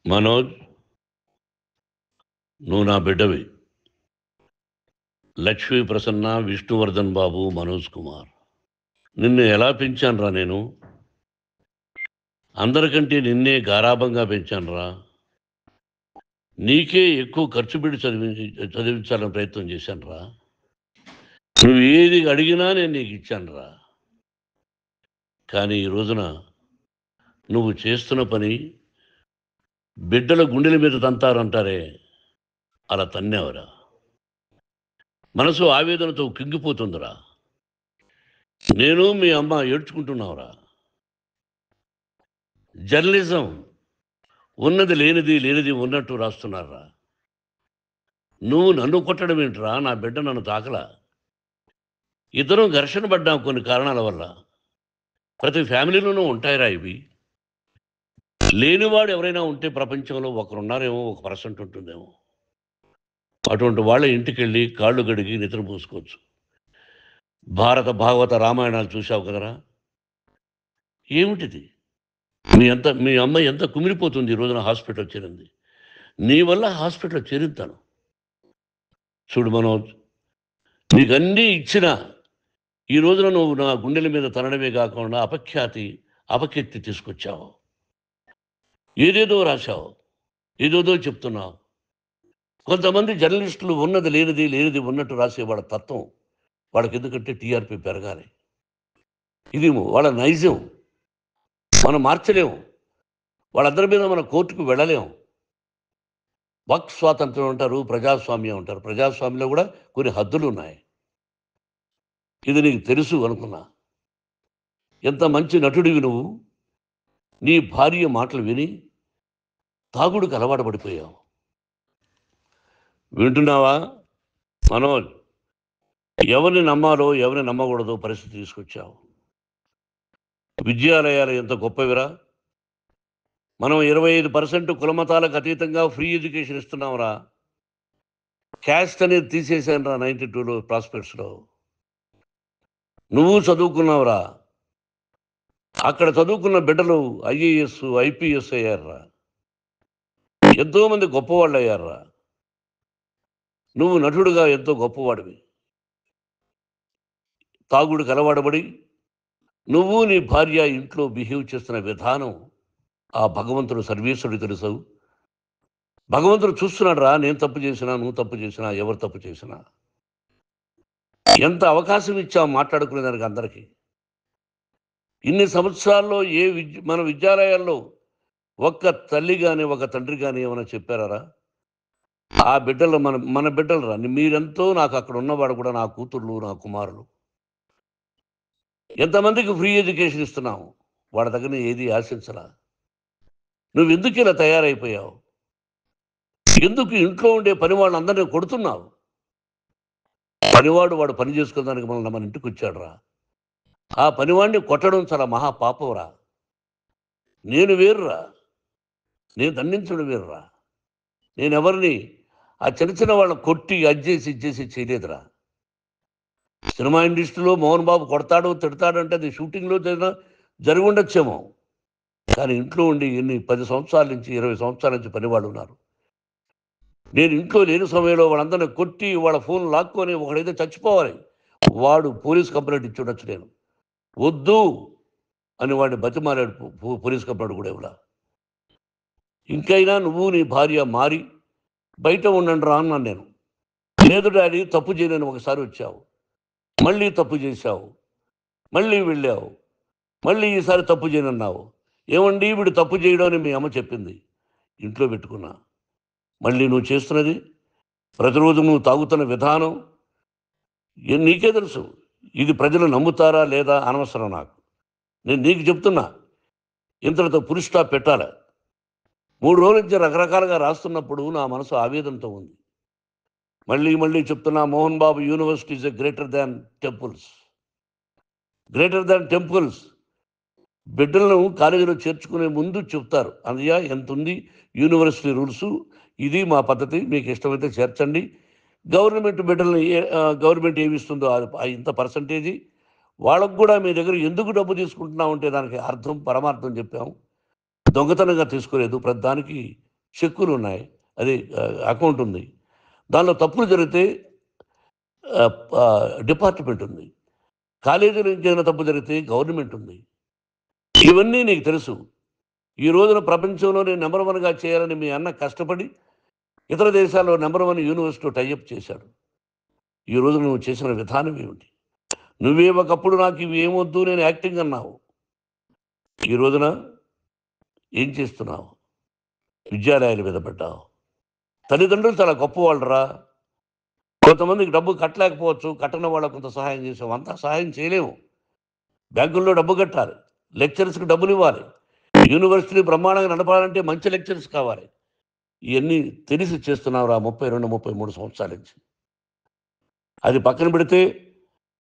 మనోజ్, నువ్వు నా బిడ్డవి. లక్ష్మీ ప్రసన్న, విష్ణువర్ధన్ బాబు, మనోజ్ కుమార్. నిన్ను ఎలా పెంచానురా నేను? అందరికంటే నిన్నే గారాభంగా పెంచానురా. నీకే ఎక్కువ ఖర్చు పెట్టి చదివించాలని ప్రయత్నం చేశానురా. నువ్వు ఏది అడిగినా నేను నీకు ఇచ్చానురా. కానీ ఈ రోజున నువ్వు చేస్తున్న పని బిడ్డల గుండెల మీద తంతారంటారే, అలా తన్నేవరా. మనసు ఆవేదనతో కింగిపోతుందిరా. నేను మీ అమ్మ ఏడ్చుకుంటున్నావురా. జర్నలిజం ఉన్నది లేనిది, లేనిది ఉన్నట్టు రాస్తున్నారా. నువ్వు నన్ను కొట్టడం ఏంట్రా? నా బిడ్డ నన్ను తాకలా. ఇద్దరం ఘర్షణ పడ్డాం కొన్ని కారణాల వల్ల. ప్రతి ఫ్యామిలీలోనూ ఉంటాయిరా ఇవి. లేనివాడు ఎవరైనా ఉంటే ప్రపంచంలో ఒకరున్నారేమో, 1% ఉంటుందేమో. అటువంటి వాళ్ళ ఇంటికి వెళ్ళి కాళ్ళు గడిగి నిద్ర పూసుకోవచ్చు. భారత భాగవత రామాయణాలు చూశావు కదరా. ఏమిటిది? మీ అమ్మ ఎంత కుమిలిపోతుంది ఈ రోజున హాస్పిటల్ చేరింది. నీ వల్ల హాస్పిటల్ చేరుతాను. చూడు మనోజ్, నీకన్నీ ఇచ్చినా ఈ రోజున నువ్వు నా గుండెల మీద తనడమే కాకుండా అపకీర్తి తీసుకొచ్చావు. ఏదేదో రాశావు, ఏదేదో చెప్తున్నావు. కొంతమంది జర్నలిస్టులు ఉన్నది లేనిది, లేనిది ఉన్నట్టు రాసేవాళ్ళ తత్వం వాళ్ళకి. ఎందుకంటే టీఆర్పీ పెరగాలి. ఇది వాళ్ళ నైజం. మనం మార్చలేము. వాళ్ళందరి మీద మన కోర్టుకు వెళ్ళలేము. వాక్ స్వాతంత్రం అంటారు, ప్రజాస్వామ్యం అంటారు. ప్రజాస్వామ్యంలో కూడా కొన్ని హద్దులు ఉన్నాయి. ఇది నీకు తెలుసు అనుకున్నా. ఎంత మంచి నటుడివి నువ్వు. నీ భార్య మాటలు విని తాగుడుకు అలవాటు పడిపోయావు. వింటున్నావా మనోజ్? ఎవరిని నమ్మాలో ఎవరిని నమ్మకూడదో పరిస్థితి తీసుకొచ్చావు. విద్యాలయాలు ఎంత గొప్పవిరా. మనం 25% కులమతాలకు అతీతంగా ఫ్రీ ఎడ్యుకేషన్ ఇస్తున్నాంరా. క్యాస్ట్ అనేది తీసేసానురా 92లో ప్రాస్పెక్ట్స్లో. నువ్వు చదువుకున్నావురా. అక్కడ చదువుకున్న బిడ్డలు ఐఏఎస్, ఐపీఎస్ అయ్యారురా. ఎంతోమంది గొప్పవాళ్ళు అయ్యారురా. నువ్వు నటుడుగా ఎంతో గొప్పవాడివి. తాగుడికి అలవాడబడి నువ్వు నీ భార్య ఇంట్లో బిహేవ్ చేస్తున్న విధానం ఆ భగవంతుడు సర్వేశ్వరుడు తెలుసు. భగవంతుడు చూస్తున్నాడు రా. నేను తప్పు చేసినా, నువ్వు తప్పు చేసినా, ఎవరు తప్పు చేసినా. ఎంత అవకాశం ఇచ్చావు మాట్లాడుకునేదానికి అందరికీ. ఇన్ని సంవత్సరాల్లో మన విద్యాలయాల్లో ఒక్క తల్లి కానీ ఒక తండ్రి కానీ ఏమైనా చెప్పారా? ఆ బిడ్డలు మన బిడ్డలు రా. మీరెంతో నాకు అక్కడ ఉన్నవాడు కూడా నా కూతుర్లు, నా కుమారులు. ఎంతమందికి ఫ్రీ ఎడ్యుకేషన్ ఇస్తున్నావు. వాళ్ళ దగ్గర ఏది ఆశించలా. నువ్వు ఎందుకు ఇలా తయారైపోయావు? ఎందుకు ఇంట్లో ఉండే పని వాళ్ళందరినీ కొడుతున్నావు? పనివాడు వాడు పని చేసుకోవడానికి మన ఇంటికి వచ్చాడు రా. ఆ పనివాడిని కొట్టడం చాలా మహాపాపంరా. నేను వేరురా. నేను దండించడం వేరురా. నేను ఎవరిని ఆ చిన్న వాళ్ళని కొట్టి అజ్జేసి ఇచ్చేసి చేయలేదురా. సినిమా ఇండస్ట్రీలో మోహన్ బాబు కొడతాడు, తిడతాడు అంటే అది షూటింగ్లో జరిగి ఉండొచ్చేమో. కానీ ఇంట్లో ఉండి 10 సంవత్సరాల నుంచి 20 సంవత్సరాల నుంచి పనివాళ్ళు ఉన్నారు. నేను ఇంట్లో లేని సమయంలో వాళ్ళందరినీ కొట్టి వాళ్ళ ఫోన్ లాక్కొని ఒకడైతే చచ్చిపోవాలి, వాడు పోలీస్ కంప్లైంట్ ఇచ్చి ఉండొచ్చు. నేను వద్దు అని వాడిని బతిమాలాడు పోలీస్ కంప్లైంట్ కూడా ఇవ్వలా. ఇంకైనా నువ్వు నీ భార్య మారి బయట ఉండండి రా అన్నాను నేను. లేదు డాడీ, తప్పు చేయలేని ఒకసారి వచ్చావు, మళ్ళీ తప్పు చేశావు, మళ్ళీ వెళ్ళావు, మళ్ళీ ఈసారి తప్పు చేయనన్నావు. ఏమండి వీడు తప్పు చేయడం అని మీ అమ్మ చెప్పింది. ఇంట్లో పెట్టుకున్నా. మళ్ళీ నువ్వు చేస్తున్నది, ప్రతిరోజు నువ్వు తాగుతున్న విధానం నీకే తెలుసు. ఇది ప్రజలు నమ్ముతారా లేదా అనవసరం నాకు. నేను నీకు చెప్తున్నా, ఇంతటితో ఫుల్ స్టాప్ పెట్టాలి. 3 రోజుల నుంచి రకరకాలుగా రాస్తున్నప్పుడు నా మనసు ఆవేదనతో ఉంది. మళ్ళీ చెప్తున్నా, Mohan Babu university is greater than temples. Greater than temples. బిడ్డలను కాలేజీలో చేర్చుకునే ముందు చెప్తారు, అందుయా ఎంత ఉంది యూనివర్సిటీ రూల్స్, ఇది మా పద్ధతి, మీకు ఇష్టమైతే చేర్చండి. గవర్నమెంట్ బిడ్డలను గవర్నమెంట్ ఏమి ఇస్తుందో ఇంత పర్సంటేజీ వాళ్ళకు కూడా మీ దగ్గర ఎందుకు డబ్బు తీసుకుంటున్నావు అంటే దానికి అర్థం పరమార్థం చెప్పాము. దొంగతనంగా తీసుకోలేదు. ప్రతిదానికి చెక్కులు ఉన్నాయి, అది అకౌంట్ ఉంది. దానిలో తప్పులు జరిగితే డిపార్ట్మెంట్ ఉంది. కాలేజీలో ఇంకేదైనా తప్పు జరిగితే గవర్నమెంట్ ఉంది. ఇవన్నీ నీకు తెలుసు. ఈ రోజున ప్రపంచంలోనే నెంబర్ 1గా చేయాలని మీ అన్న కష్టపడి ఇతర దేశాల్లో నెంబర్ 1 యూనివర్సిటీ టైఅప్ చేశాడు. ఈ రోజు నువ్వు చేసిన విధానం ఏమిటి? నువ్వే ఒకప్పుడు నాకు ఇవి ఏమొద్దు నేను యాక్టింగ్ అన్నావు. ఈ రోజున ఏం చేస్తున్నావు? విద్యాలయాల మీద పడ్డావు. తల్లిదండ్రులు చాలా గొప్పవాళ్ళరా. కొంతమందికి డబ్బు కట్టలేకపోవచ్చు, కట్టని వాళ్ళకు కొంత సహాయం చేసావు. అంతా సహాయం చేయలేము. బ్యాంకుల్లో డబ్బు కట్టాలి, లెక్చరర్స్కి డబ్బులు ఇవ్వాలి, యూనివర్సిటీ బ్రహ్మాండంగా నడపాలంటే మంచి లెక్చరర్స్ కావాలి. ఇవన్నీ తెలిసి చేస్తున్నావురా 32, 33 సంవత్సరాల నుంచి. అది పక్కన పెడితే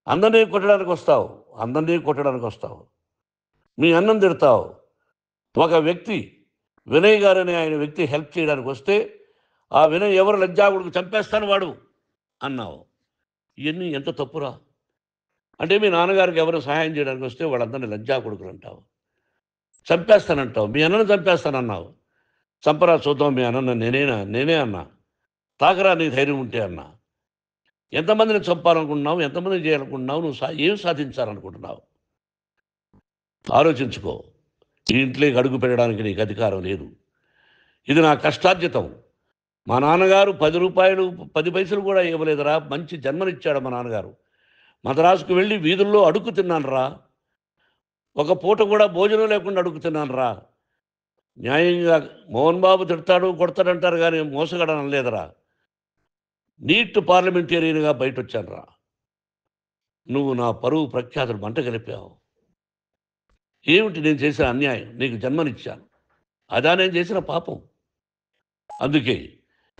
అందరినీ కొట్టడానికి వస్తావు. మీ అన్నం తిడతావు. ఒక వ్యక్తి వినయ్ గారనే ఆయన వ్యక్తి హెల్ప్ చేయడానికి వస్తే ఆ వినయ్ ఎవరు లజ్జాగుడికి చంపేస్తాను వాడు అన్నావు. ఇవన్నీ ఎంత తప్పురా? అంటే మీ నాన్నగారికి ఎవరు సహాయం చేయడానికి వస్తే వాళ్ళందరినీ లజ్జా కొడుకులు అంటావు, చంపేస్తానంటావు. మీ అన్నను చంపేస్తానన్నావు. చంపరా చూద్దాం మీ అన్న. నేనే అన్నా. తాకరా నీ ధైర్యం ఉంటే అన్నా. ఎంతమందిని చంపాలనుకుంటున్నావు? ఎంతమందిని చేయాలనుకుంటున్నావు? నువ్వు ఏం సాధించాలనుకుంటున్నావు? ఆలోచించుకో. ఈ ఇంట్లోకి అడుగు పెట్టడానికి నీకు అధికారం లేదు. ఇది నా కష్టార్జితం. మా నాన్నగారు 10 రూపాయలు 10 పైసలు కూడా ఇవ్వలేదురా. మంచి జన్మనిచ్చాడు మా నాన్నగారు. మద్రాసుకు వెళ్ళి వీధుల్లో అడుగు తిన్నాను రా. ఒక పూట కూడా భోజనం లేకుండా అడుగు తిన్నాను రా. న్యాయంగా మోహన్ బాబు తిడతాడు కొడతాడంటారు కానీ మోసగడనం లేదురా. నీట్ పార్లమెంటేరియన్గా బయట వచ్చాను రా. నువ్వు నా పరువు ప్రఖ్యాతులు మంట కలిపావు. ఏమిటి నేను చేసిన అన్యాయం? నీకు జన్మనిచ్చాను, అదా నేను చేసిన పాపం. అందుకే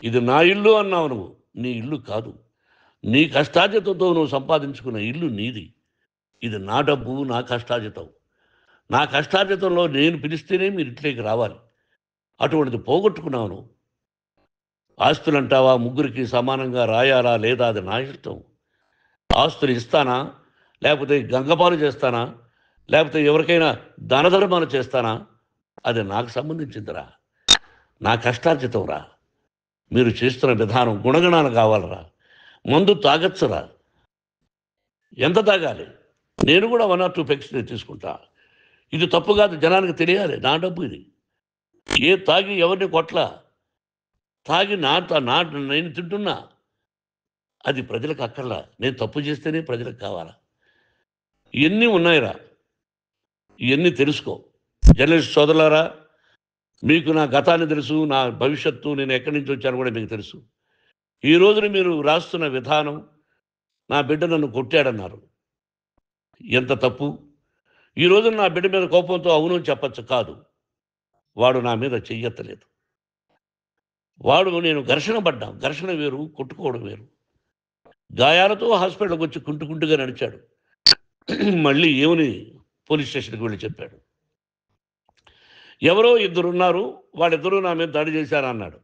ఇది నా ఇల్లు అన్నావు. నువ్వు నీ ఇల్లు కాదు. నీ కష్టార్జితంతో నువ్వు సంపాదించుకున్న ఇల్లు నీది. ఇది నా డబ్బు, నా కష్టార్జితం. నా కష్టార్జితంలో నేను పిలిస్తేనే మీరు ఇంట్లోకి రావాలి. అటువంటిది పోగొట్టుకున్నావు నువ్వు. ఆస్తులు అంటావా? ముగ్గురికి సమానంగా రాయాలా లేదా అది నా ఇష్టం. ఆస్తులు ఇస్తానా, లేకపోతే గంగపాలు చేస్తానా, లేకపోతే ఎవరికైనా దానధర్మాలు చేస్తానా, అది నాకు సంబంధించిందిరా. నా కష్టార్జితం రా. మీరు చేస్తున్న విధానం గుణగణాలు కావాలరా. మందు తాగచ్చురా. ఎంత తాగాలి? నేను కూడా 1 or 2 పెగ్స్ తీసుకుంటా. ఇది తప్పు కాదు, జనానికి తెలియాలి. నా డబ్బు ఇది. తాగి ఎవరిని కొట్లా, తాగి నేను తింటున్నా. అది ప్రజలకు అక్కర్లా. నేను తప్పు చేస్తేనే ప్రజలకు కావాలా. ఇవన్నీ ఉన్నాయిరా. ఇవన్నీ తెలుసుకో. జర్నలిస్ట్ సోదరులారా, మీకు నా గతాన్ని తెలుసు, నా భవిష్యత్తు, నేను ఎక్కడి నుంచి వచ్చాను కూడా మీకు తెలుసు. ఈ రోజున మీరు రాస్తున్న విధానం, నా బిడ్డ నన్ను కొట్టాడన్నారు. ఎంత తప్పు! ఈ రోజున నా బిడ్డ మీద కోపంతో అవును చెప్పచ్చు. కాదు, వాడు నా మీద చెయ్యెత్తలేదు. నేను ఘర్షణ పడ్డాం. ఘర్షణ వేరు, కొట్టుకోవడం వేరు. గాయాలతో హాస్పిటల్కి వచ్చి కుంటుకుంటుగా నడిచాడు. మళ్ళీ ఏమని పోలీస్ స్టేషన్కి వెళ్ళి చెప్పాడు. ఎవరో 2 ఉన్నారు, వాళ్ళిద్దరూ నా మీద దాడి చేశారన్నాడు.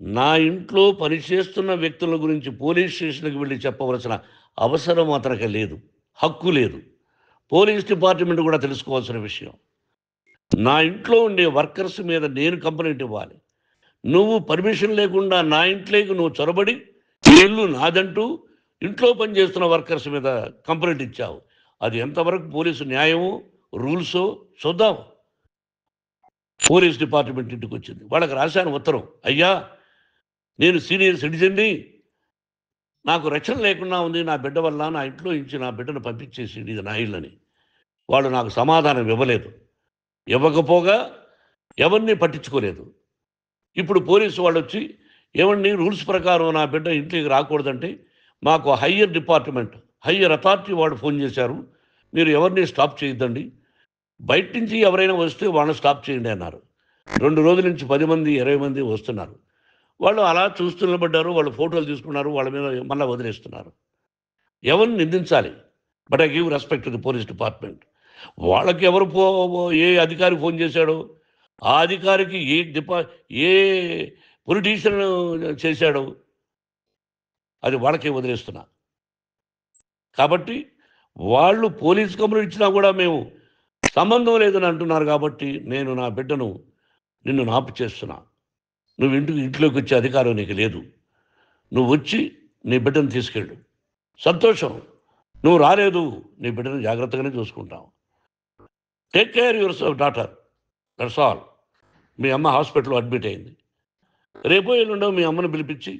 నా ఇంట్లో పనిచేస్తున్న వ్యక్తుల గురించి పోలీస్ స్టేషన్కి వెళ్ళి చెప్పవలసిన అవసరం అతనికి లేదు, హక్కు లేదు. పోలీస్ డిపార్ట్మెంట్ కూడా తెలుసుకోవాల్సిన విషయం. నా ఇంట్లో ఉండే వర్కర్స్ మీద నేను కంప్లైంట్ ఇవ్వాలి. నువ్వు పర్మిషన్ లేకుండా నా ఇంట్లోకి నువ్వు చొరబడి ఇల్లు నాదంటూ ఇంట్లో పనిచేస్తున్న వర్కర్స్ మీద కంప్లైంట్ ఇచ్చావు. అది ఎంతవరకు పోలీసు న్యాయమో రూల్సో చూద్దాం. పోలీస్ డిపార్ట్మెంట్ ఇంటికి వచ్చింది. వాళ్ళకి రాశాను ఉత్తరం. అయ్యా, నేను సీనియర్ సిటిజన్ని, నాకు రక్షణ లేకుండా ఉంది. నా బిడ్డ వల్ల నా ఇంట్లో నుంచి నా బిడ్డను పంపించేసి ఇది నా ఇల్లని. వాళ్ళు నాకు సమాధానం ఇవ్వలేదు. ఇవ్వకపోగా ఎవరిని పట్టించుకోలేదు. ఇప్పుడు పోలీసు వాళ్ళు వచ్చి ఏమండి రూల్స్ ప్రకారం నా బిడ్డ ఇంట్లోకి రాకూడదంటే మాకు హయ్యర్ అథారిటీ వాళ్ళు ఫోన్ చేశారు. మీరు ఎవరిని స్టాప్ చేయొద్దండి, బయట నుంచి ఎవరైనా వస్తే వాళ్ళని స్టాప్ చేయండి అన్నారు. 2 రోజుల నుంచి 10 మంది 20 మంది వస్తున్నారు. వాళ్ళు అలా చూస్తూ నిలబడ్డారు. వాళ్ళు ఫోటోలు తీసుకున్నారు. వాళ్ళ మీద మళ్ళీ వదిలేస్తున్నారు. ఎవరిని నిందించాలి? But I give respect to the police department. వాళ్ళకి ఏ అధికారి ఫోన్ చేశాడో, ఆ అధికారికి ఏ పొలిటీషియన్ చేశాడో అది వాళ్ళకే వదిలేస్తున్నా. కాబట్టి వాళ్ళు పోలీస్ కంప్లైంట్ ఇచ్చినా కూడా మేము సంబంధం లేదని అంటున్నారు. కాబట్టి నేను నా బిడ్డను నిన్ను నాపు చేస్తున్నా. నువ్వు ఇంట్లోకి వచ్చే అధికారం నీకు లేదు. నువ్వు వచ్చి నీ బిడ్డను తీసుకెళ్ళు. సంతోషం. నువ్వు రాలేదు, నీ బిడ్డను జాగ్రత్తగానే చూసుకుంటాం. Take care your daughter, that's all. మీ అమ్మ హాస్పిటల్లో అడ్మిట్ అయింది. రేపో ఎల్లుండో మీ అమ్మను పిలిపించి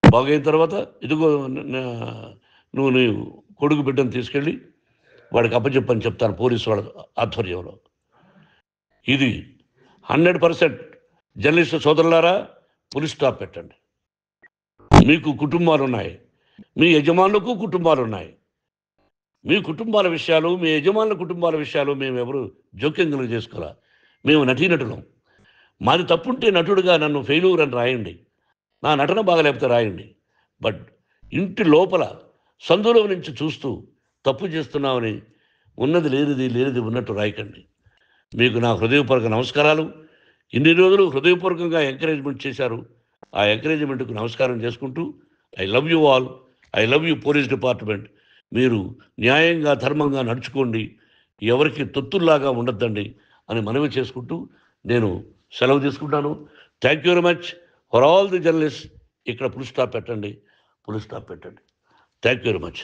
బాగైన తర్వాత ఇదిగో నువ్వు నీ కొడుకు బిడ్డను తీసుకెళ్ళి వాడికి అప్పచెప్పని చెప్తాను పోలీసు వాళ్ళ ఆధ్వర్యంలో. ఇది 100% జర్నలిస్టు సోదరులారా, పులి స్టాప్ పెట్టండి. మీకు కుటుంబాలు ఉన్నాయి, మీ యజమానులకు కుటుంబాలు ఉన్నాయి. మీ కుటుంబాల విషయాలు, మీ యజమానుల కుటుంబాల విషయాలు మేమెవరు జోక్యం కలుగ చేసుకోవాలా. మేము నటీనటులం. మాది తప్పుంటే నటుడుగా నన్ను ఫెయిల్యూర్ అని రాయండి, నా నటన బాగలేకపోతే రాయండి. బట్ ఇంటి లోపల సందులో నుంచి చూస్తూ తప్పు చేస్తున్నామని ఉన్నది లేనిది, లేనిది ఉన్నట్టు రాయకండి. మీకు నా హృదయపూర్వక నమస్కారాలు. ఇన్ని రోజులు హృదయపూర్వకంగా ఎంకరేజ్మెంట్ చేశారు. ఆ ఎంకరేజ్మెంట్కు నమస్కారం చేసుకుంటూ I love you all. I love you police department. మీరు న్యాయంగా ధర్మంగా నడుచుకోండి, ఎవరికి తొత్తుల్లాగా ఉండొద్దండి అని మనవి చేసుకుంటూ నేను సెలవు తీసుకుంటాను. Thank you very much for all the journalist. ఇక్కడ పులి స్టాప్ పెట్టండి, పులి స్టాప్ పెట్టండి. Thank you very much.